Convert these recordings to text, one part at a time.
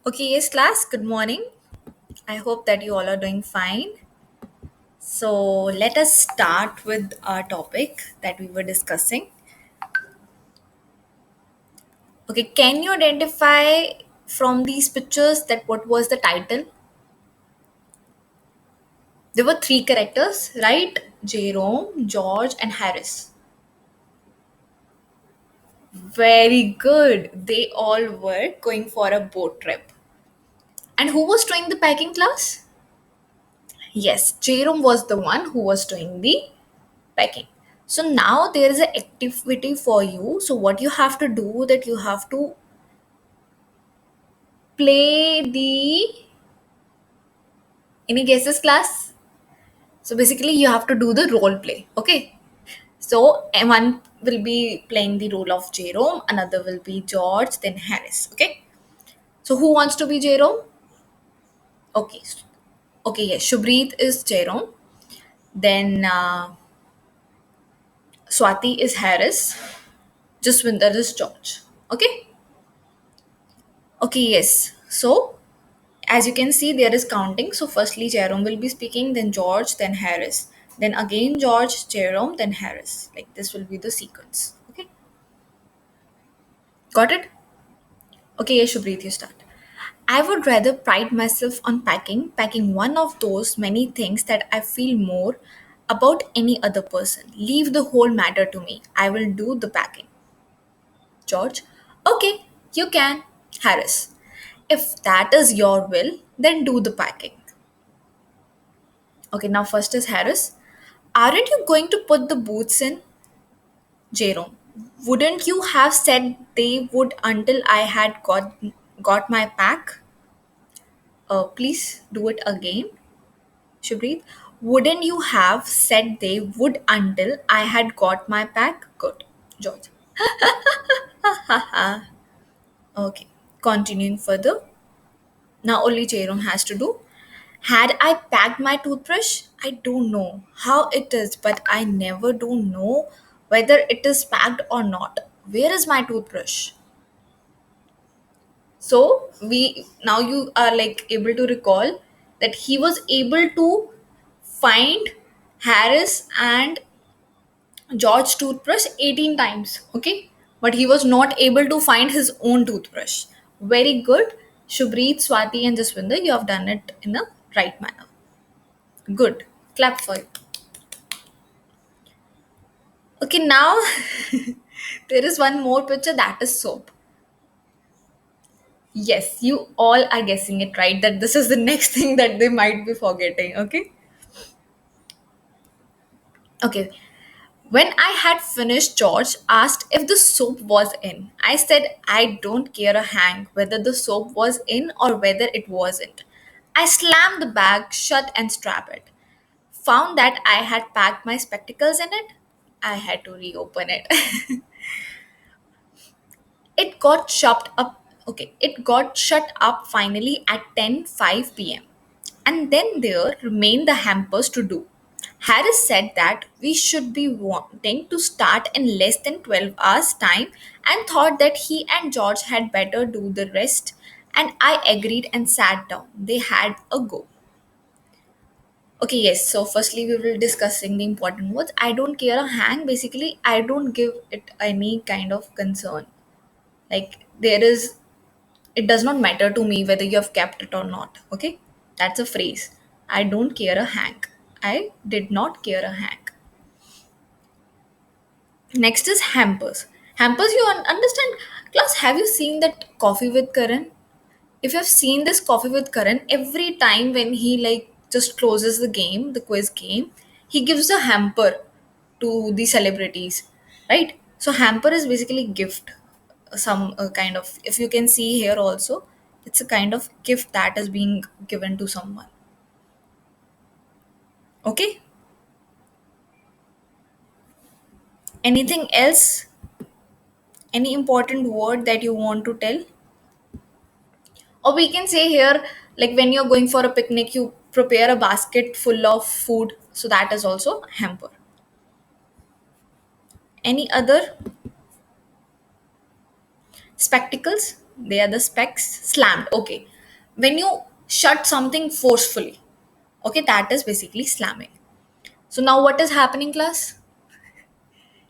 Okay, yes, class, good morning. I hope that you all are doing fine. So, let us start with our topic that we were discussing. Okay, can you identify from these pictures that what was the title? There were three characters, right? Jerome, George, and Harris. Very good. They all were going for a boat trip. And who was doing the packing class? Yes, Jerome was the one who was doing the packing. So now there is an activity for you. So what you have to do that you have to play the any guesses class. So basically you have to do the role play. Okay. So one will be playing the role of Jerome, another will be George, then Harris. Okay. So who wants to be Jerome? Okay. Okay, yes. Shubreet is Jerome. Then Swati is Harris. Jaswinder is George. Okay. Okay, yes. So as you can see, there is counting. So firstly Jerome will be speaking, then George, then Harris, then again George, Jerome, then Harris. Like this will be the sequence. Okay, got it? Okay, yes, Shubhrit, you start. I would rather pride myself on packing one of those many things that I feel more about any other person. Leave the whole matter to me. I will do the packing. George, okay, you can. Harris, if that is your will, then do the packing. Okay, now first is Harris. Aren't you going to put the boots in? Jerome. Wouldn't you have said they would until I had got my pack? Please do it again. Shubreet. Wouldn't you have said they would until I had got my pack? Good. George. Okay. Continuing further. Now only Jerome has to do. Had I packed my toothbrush? I don't know how it is, but I never do know whether it is packed or not. Where is my toothbrush? So we now you are like able to recall that he was able to find Harris and George toothbrush 18 times, okay? But he was not able to find his own toothbrush. Very good. Shubreet, Swati, and Jaswinder, you have done it in a right manner. Good. Clap for you. Okay, now there is one more picture that is soap. Yes, you all are guessing it right that this is the next thing that they might be forgetting. Okay. Okay. When I had finished, George asked if the soap was in. I said, I don't care a hang whether the soap was in or whether it wasn't. I slammed the bag shut and strapped it. Found that I had packed my spectacles in it. I had to reopen it. It got shut up. Okay, it got shut up finally at 10:05 p.m. And then there remained the hampers to do. Harris said that we should be wanting to start in less than 12 hours time and thought that he and George had better do the rest, and I agreed and sat down. They had a go. Okay, yes. So firstly, we will discussing the important words. I don't care a hang. Basically, I don't give it any kind of concern. Like there is, it does not matter to me whether you have kept it or not. Okay, that's a phrase. I don't care a hank. I did not care a hank. Next is hampers. Hampers, you understand? Class, have you seen that Coffee with Karan? If you have seen this Coffee with Karan, every time when he like just closes the game, the quiz game, he gives a hamper to the celebrities, right? So hamper is basically gift, some kind of. If you can see here also, it's a kind of gift that is being given to someone. Okay. Anything else? Any important word that you want to tell? Or we can say here, like when you're going for a picnic, you prepare a basket full of food. So that is also hamper. Any other spectacles? They are the specs. Slammed. Okay. When you shut something forcefully, okay, that is basically slamming. So now what is happening, class?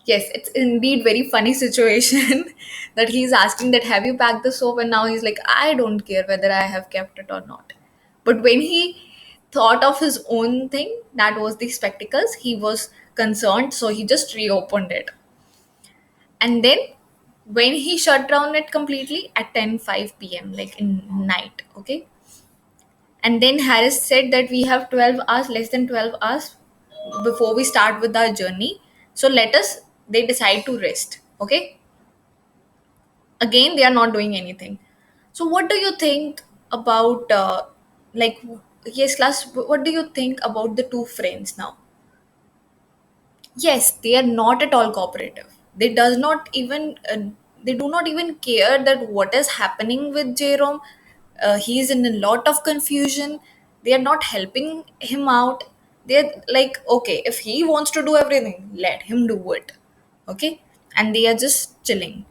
Yes, it's indeed very funny situation that he's asking that have you packed the soap, and now he's like, I don't care whether I have kept it or not. But when he thought of his own thing, that was the spectacles, he was concerned, so he just reopened it. And then when he shut down it completely at 10:05 p.m., like in night, okay. And then Harris said that we have 12 hours, less than 12 hours before we start with our journey. So let us, they decide to rest. Okay. Again, they are not doing anything. So what do you think about, like, yes, class, what do you think about the two friends now? Yes, they are not at all cooperative. They does not even they do not even care that what is happening with Jerome. He is in a lot of confusion. They are not helping him out. They're like, okay, if he wants to do everything, let him do it. Okay, and they are just chilling.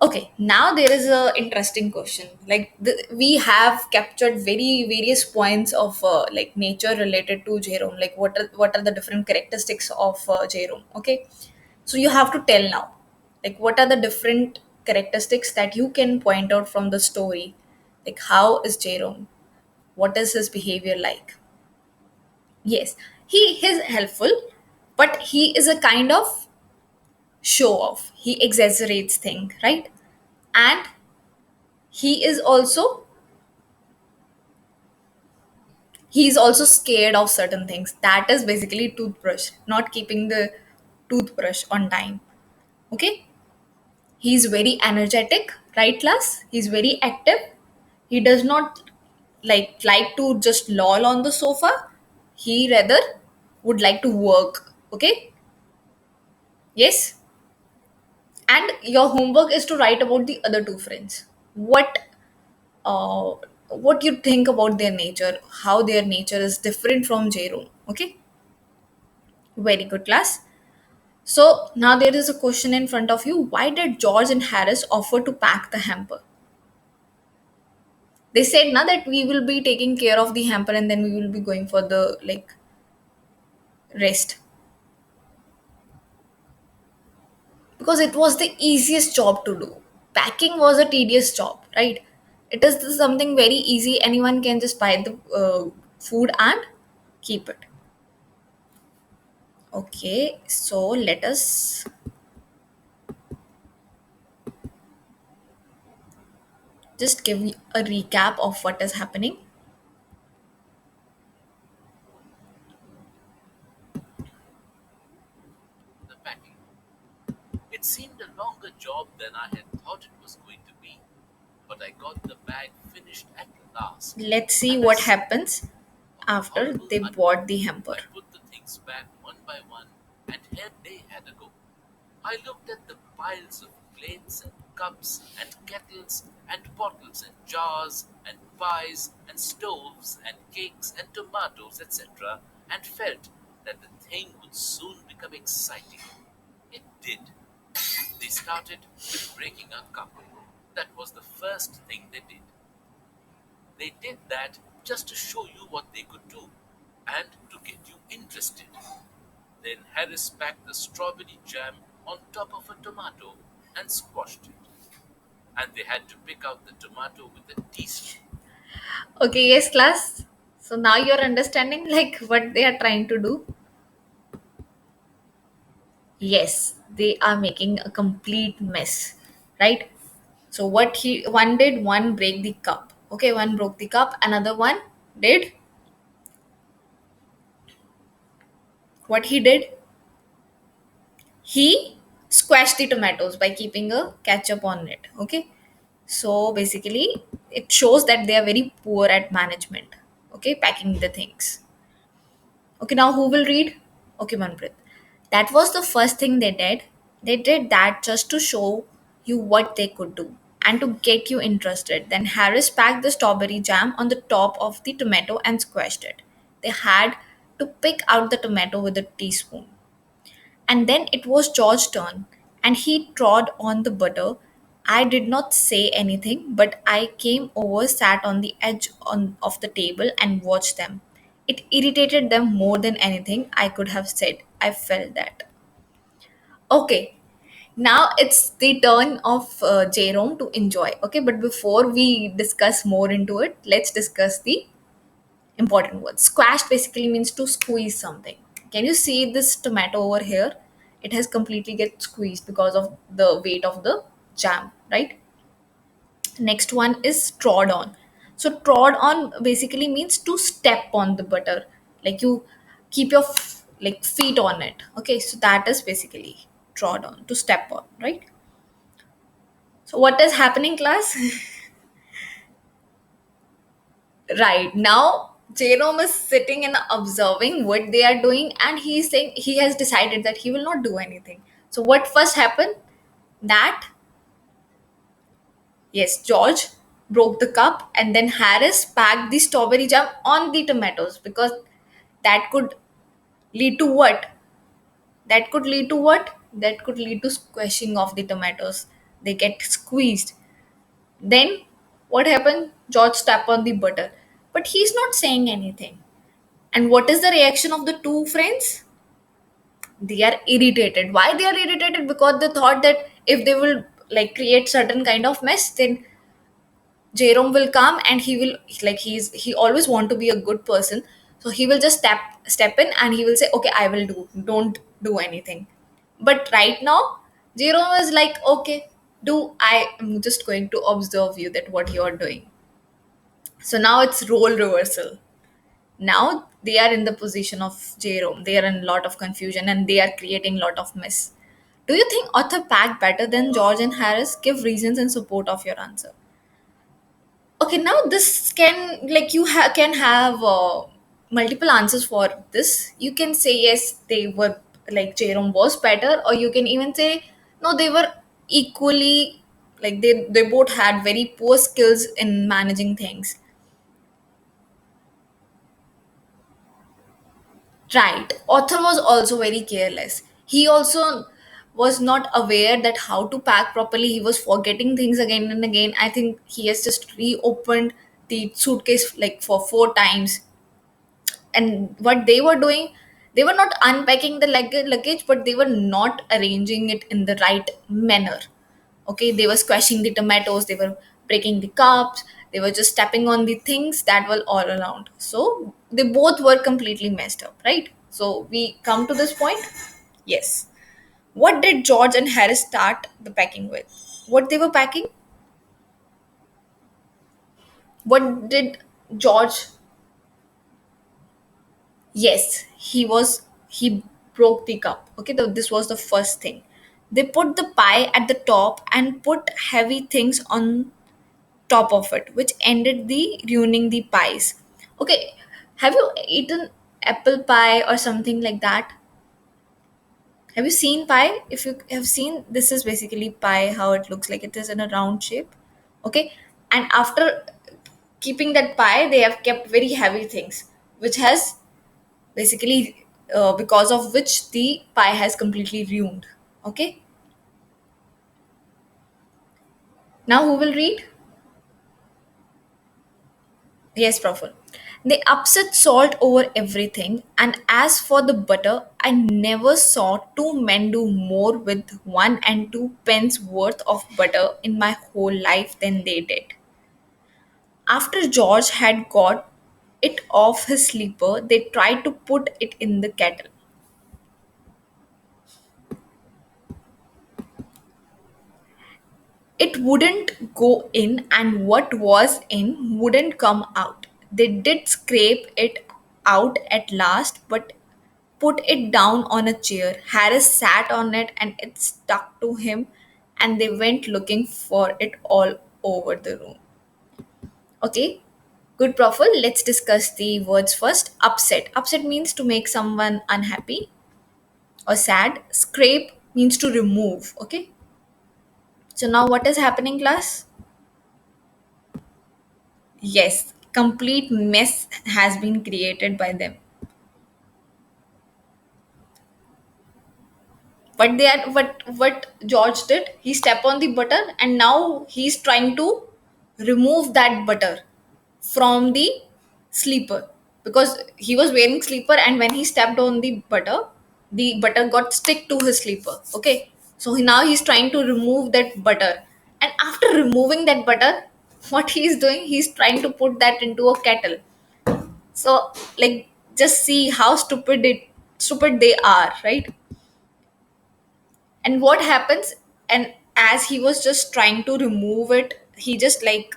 Okay, now there is a interesting question. Like we have captured very various points of like nature related to Jerome. Like what are the different characteristics of Jerome? Okay, so you have to tell now. Like what are the different characteristics that you can point out from the story? Like how is Jerome? What is his behavior like? Yes, he is helpful, but he is a kind of show off. He exaggerates thing, right? And he is also scared of certain things. That is basically toothbrush, not keeping the toothbrush on time. Okay, he's very energetic, right, class? He's very active. He does not like to just loll on the sofa. He rather would like to work. Okay. Yes. And your homework is to write about the other two friends. Uh what you think about their nature, how their nature is different from Jerome. Okay. Very good, class. So now there is a question in front of you. Why did George and Harris offer to pack the hamper? They said now that we will be taking care of the hamper and then we will be going for the like rest, because it was the easiest job to do. Packing was a tedious job, right? It is something very easy. Anyone can just buy the food and keep it. Okay, so let us just give you a recap of what is happening. The packing. It seemed a longer job than I had thought it was going to be, but I got the bag finished at last, Let's see and I what sat there happens on the after horrible they underwear. bought the hamper. I put the things back one by one, and here they had a go. I looked at the piles of plates and cups and kettles and bottles and jars and pies and stoves and cakes and tomatoes, etc., and felt that the thing would soon become exciting. It did. They started with breaking a cup. That was the first thing they did. They did that just to show you what they could do and to get you interested. Then Harris packed the strawberry jam on top of a tomato and squashed it. And they had to pick out the tomato with a teaspoon. Okay, yes, class. So now you're understanding like what they are trying to do. Yes, they are making a complete mess, right? So what he one did, one break the cup. Okay, one broke the cup, another one did what he did. He squashed the tomatoes by keeping a ketchup on it. Okay, so basically it shows that they are very poor at management. Okay, packing the things. Okay, now who will read? Okay, Manpreet. That was the first thing they did. They did that just to show you what they could do and to get you interested. Then Harris packed the strawberry jam on the top of the tomato and squashed it. They had to pick out the tomato with a teaspoon. And then it was George's turn, and he trod on the butter I did not say anything, but I came over, sat on the edge of the table, and watched them. It irritated them more than anything I could have said. I felt that. Okay, now it's the turn of Jerome to enjoy. Okay, but before we discuss more into it, let's discuss the important words. Squash basically means to squeeze something. Can you see this tomato over here? It has completely get squeezed because of the weight of the jam, right? Next one is trod on. So trod on basically means to step on the butter, like you keep your like feet on it. Okay, so that is basically trod on, to step on, right? So what is happening, class? Right now, Jerome is sitting and observing what they are doing, and he's saying he has decided that he will not do anything. So, what first happened? That, yes, George broke the cup, and then Harris packed the strawberry jam on the tomatoes because that could lead to what? That could lead to what? That could lead to squashing of the tomatoes. They get squeezed. Then, what happened? George tapped on the butter, but he's not saying anything. And what is the reaction of the two friends? They are irritated. Why they are irritated? Because they thought that if they will like create certain kind of mess, then Jerome will come and he will, like, he always want to be a good person, so he will just step in and he will say, okay, I will do. Don't do anything. But right now, Jerome is like, okay, do. I am just going to observe you that what you are doing. So now it's role reversal. Now they are in the position of Jerome. They are in a lot of confusion and they are creating a lot of mess. Do you think author packed better than George and Harris? Give reasons in support of your answer. Okay, now this can, like, you can have multiple answers for this. You can say yes, they were, like, Jerome was better, or you can even say no, they were equally, like, they both had very poor skills in managing things. Right. Author was also very careless. He also was not aware that how to pack properly. He was forgetting things again and again. I think he has just reopened the suitcase like for 4 times. And what they were doing, they were not unpacking the luggage, but they were not arranging it in the right manner. Okay, they were squashing the tomatoes, they were breaking the cups, they were just stepping on the things that were all around. So they both were completely messed up, right? So we come to this point. Yes. What did George and Harris start the packing with? What they were packing? What did George? Yes, he broke the cup. Okay, this was the first thing. They put the pie at the top and put heavy things on top of it, which ended the ruining the pies. Okay, have you eaten apple pie or something like that? Have you seen pie? If you have seen, this is basically pie, how it looks like. It is in a round shape. Okay, and after keeping that pie, they have kept very heavy things, which has basically because of which the pie has completely ruined. Okay, now who will read? Yes, Praful. They upset salt over everything, and as for the butter, I never saw two men do more with 1 and 2 pence worth of butter in my whole life than they did. After George had got it off his sleeper, they tried to put it in the kettle. It wouldn't go in, and what was in wouldn't come out. They did scrape it out at last, but put it down on a chair. Harris sat on it and it stuck to him, and they went looking for it all over the room. Okay, good, Profil. Let's discuss the words first. Upset. Upset means to make someone unhappy or sad. Scrape means to remove. Okay, so now what is happening, class? Yes, complete mess has been created by them. But they had what George did, he stepped on the butter and now he's trying to remove that butter from the sleeper, because he was wearing sleeper and when he stepped on the butter got stick to his sleeper. Okay, so now he's trying to remove that butter, and after removing that butter, what he's doing, he's trying to put that into a kettle. So, like, just see how stupid they are, right? And what happens, and as he was just trying to remove it, he just like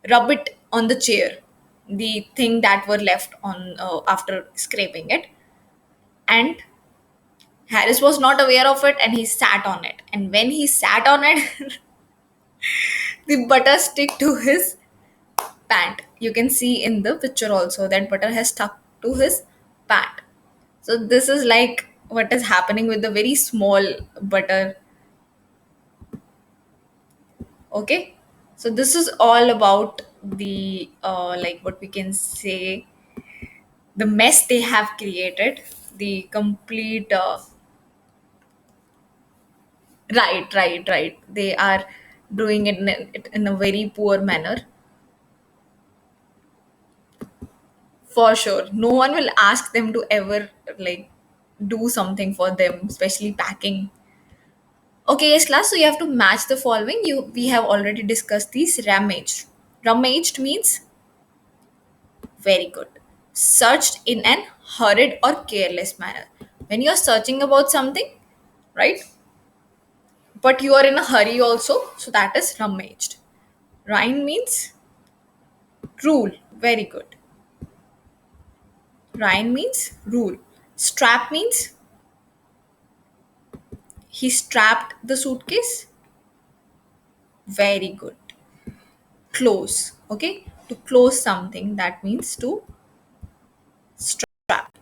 rub it on the chair, the thing that were left on after scraping it. And Harris was not aware of it and he sat on it, and when he sat on it, the butter stick to his pant. You can see in the picture also that butter has stuck to his pant. So this is like what is happening with the very small butter. Okay, so this is all about the like what we can say, the mess they have created, the complete right, they are doing it in a very poor manner. For sure, no one will ask them to ever like do something for them, especially packing. Okay, yes class, so you have to match the following. You We have already discussed these. Ramaged means very good. Searched in an hurried or careless manner. When you're searching about something, right? But you are in a hurry also, so that is rummaged. Rhyme means rule. Very good. Rhyme means rule. Strap means he strapped the suitcase. Very good. Close. Okay. To close something, that means to strap.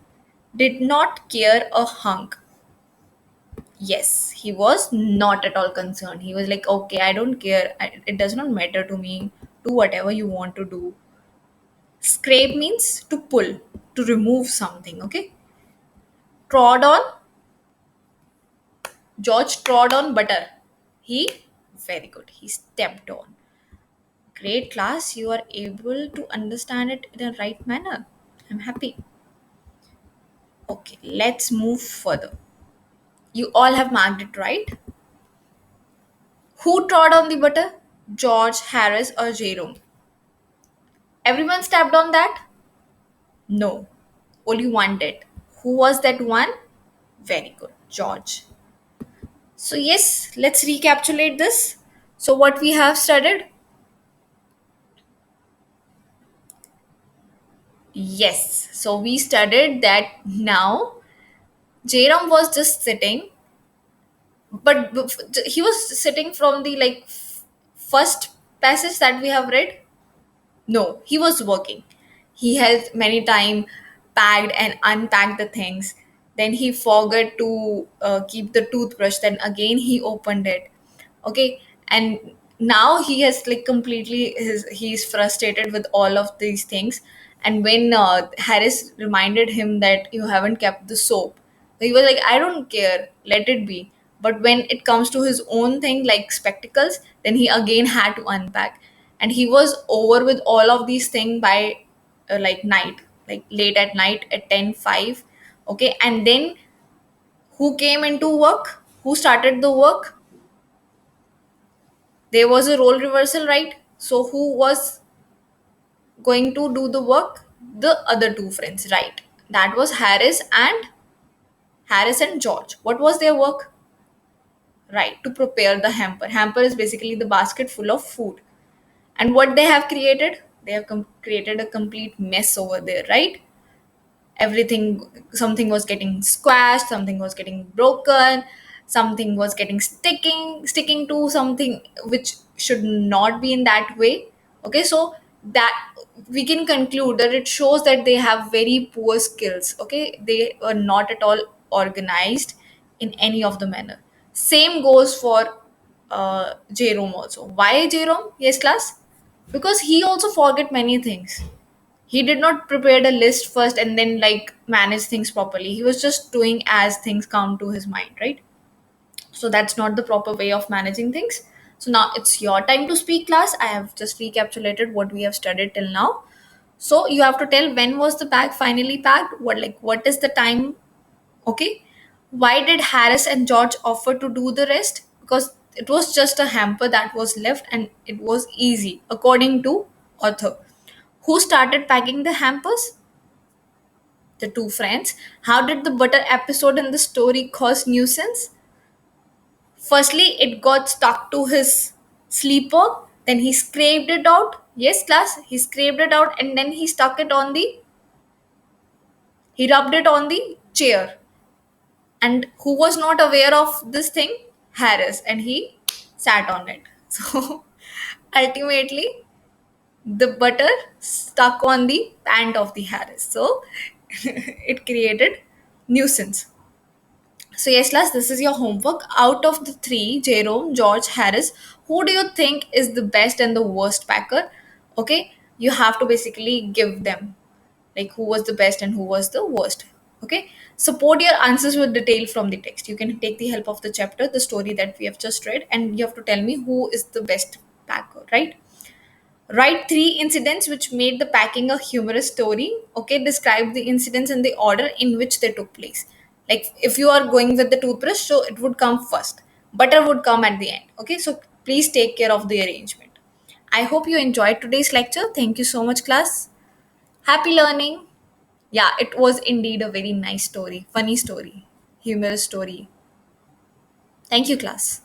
Did not care a hunk. Yes, he was not at all concerned. He was like, okay, I don't care. It does not matter to me. Do whatever you want to do. Scrape means to pull, to remove something. Okay. Trod on, George trod on butter. He, very good. He stepped on. Great class. You are able to understand it in a right manner. I'm happy. Okay, let's move further. You all have marked it right. Who trod on the butter? George, Harris, or Jerome? Everyone stepped on that? No, only one did. Who was that one? Very good, George. So, yes, let's recapitulate this. So, what we have studied? Yes, so we studied that now Jerome was just sitting, but he was sitting from the like first passage that we have read. No, he was working. He has many time packed and unpacked the things. Then he forgot to keep the toothbrush. Then again he opened it. Okay, and now he has like completely he's frustrated with all of these things. And when Harris reminded him that you haven't kept the soap, he was like, I don't care, let it be. But when it comes to his own thing like spectacles, then he again had to unpack, and he was over with all of these things by like night, like late at night at 10:05. Okay, and then who came into work, who started the work? There was a role reversal, right? So who was going to do the work? The other two friends, right? That was Harris and George. What was their work? Right, to prepare the hamper. Hamper is basically the basket full of food. And what they have created? They have created a complete mess over there, right? Everything, something was getting squashed, something was getting broken, something was getting sticking to something which should not be in that way. Okay, so that we can conclude that it shows that they have very poor skills. Okay, they are not at all organized in any of the manner. Same goes for Jerome also. Why Jerome? Yes class, because he also forget many things. He did not prepare the list first and then like manage things properly. He was just doing as things come to his mind, right? So that's not the proper way of managing things. So now it's your time to speak, class. I have just recapitulated what we have studied till now. So you have to tell when was the bag finally packed, what is the time. Okay, why did Harris and George offer to do the rest? Because it was just a hamper that was left and it was easy according to author. Who started packing the hampers? The two friends. How did the butter episode in the story cause nuisance? Firstly, it got stuck to his sleeper. Then he scraped it out. Yes, class. He scraped it out and then he stuck it on the. He rubbed it on the chair. And who was not aware of this thing? Harris. And he sat on it. So ultimately, the butter stuck on the pant of the Harris. So it created nuisance. So yes, class, this is your homework. Out of the three, Jerome, George, Harris, who do you think is the best and the worst packer? Okay, you have to basically give them like who was the best and who was the worst. Okay, support your answers with detail from the text. You can take the help of the chapter, the story that we have just read, and you have to tell me who is the best packer, right? Write three incidents which made the packing a humorous story. Okay, describe the incidents in the order in which they took place. Like if you are going with the toothbrush, so it would come first, butter would come at the end. Okay, so please take care of the arrangement. I hope you enjoyed today's lecture. Thank you so much, class. Happy learning. Yeah, it was indeed a very nice story, funny story, humorous story. Thank you, class.